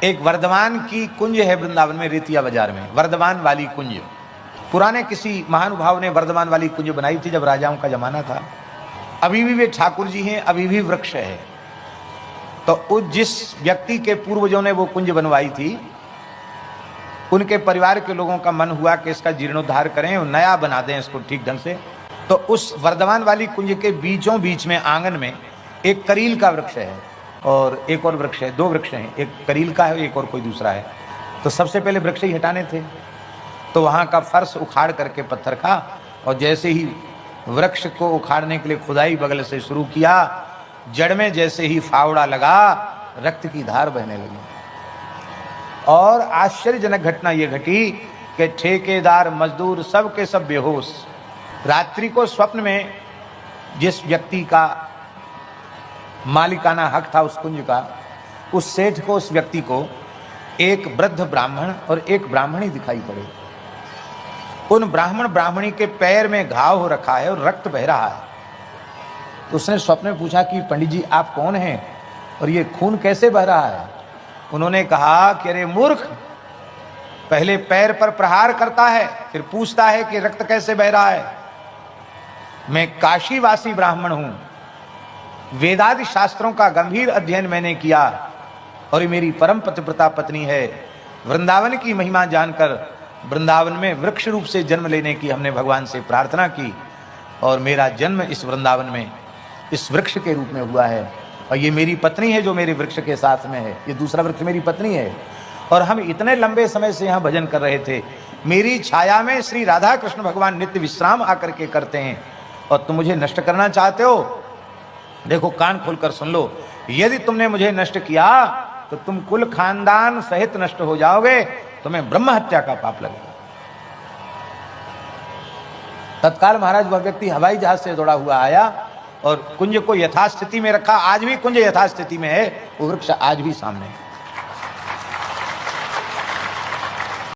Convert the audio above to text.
एक वर्धमान की कुंज है वृंदावन में, रेतिया बाजार में, वर्धमान वाली कुंज। पुराने किसी महानुभाव ने वर्धमान वाली कुंज बनाई थी जब राजाओं का जमाना था। अभी भी वे ठाकुर जी हैं, अभी भी वृक्ष है। तो उस जिस व्यक्ति के पूर्वजों ने वो कुंज बनवाई थी, उनके परिवार के लोगों का मन हुआ कि इसका जीर्णोद्धार करें और नया बना दें इसको ठीक ढंग से। तो उस वर्धमान वाली कुंज के बीचों बीच में आंगन में एक करील का वृक्ष है और एक और वृक्ष है, दो वृक्ष हैं, एक करील का है एक और कोई दूसरा है। तो सबसे पहले वृक्ष ही हटाने थे, तो वहां का फर्श उखाड़ करके पत्थर का, और जैसे ही वृक्ष को उखाड़ने के लिए खुदाई बगल से शुरू किया, जड़ में जैसे ही फावड़ा लगा, रक्त की धार बहने लगी। और आश्चर्यजनक घटना यह घटी कि ठेकेदार मजदूर सब के सब बेहोश। रात्रि को स्वप्न में जिस व्यक्ति का मालिकाना हक था उस कुंज का, उस सेठ को, उस व्यक्ति को एक वृद्ध ब्राह्मण और एक ब्राह्मणी दिखाई पड़े। उन ब्राह्मण ब्राह्मणी के पैर में घाव हो रखा है और रक्त बह रहा है। तो उसने स्वप्न में पूछा कि पंडित जी आप कौन हैं और ये खून कैसे बह रहा है? उन्होंने कहा कि अरे मूर्ख, पहले पैर पर प्रहार करता है फिर पूछता है कि रक्त कैसे बह रहा है। मैं काशीवासी ब्राह्मण हूं, वेदादि शास्त्रों का गंभीर अध्ययन मैंने किया और ये मेरी परम पतिव्रता पत्नी है। वृंदावन की महिमा जानकर वृंदावन में वृक्ष रूप से जन्म लेने की हमने भगवान से प्रार्थना की और मेरा जन्म इस वृंदावन में इस वृक्ष के रूप में हुआ है। और ये मेरी पत्नी है जो मेरे वृक्ष के साथ में है, ये दूसरा वृक्ष मेरी पत्नी है। और हम इतने लंबे समय से यहाँ भजन कर रहे थे, मेरी छाया में श्री राधा कृष्ण भगवान नित्य विश्राम आकर के करते हैं और तुम मुझे नष्ट करना चाहते हो। देखो कान खोलकर सुन लो, यदि तुमने मुझे नष्ट किया तो तुम कुल खानदान सहित नष्ट हो जाओगे, तुम्हें ब्रह्म हत्या का पाप लगेगा। तत्काल महाराज वह व्यक्ति हवाई जहाज से दौड़ा हुआ आया और कुंज को यथास्थिति में रखा। आज भी कुंज यथास्थिति में है, वो वृक्ष आज भी सामने है।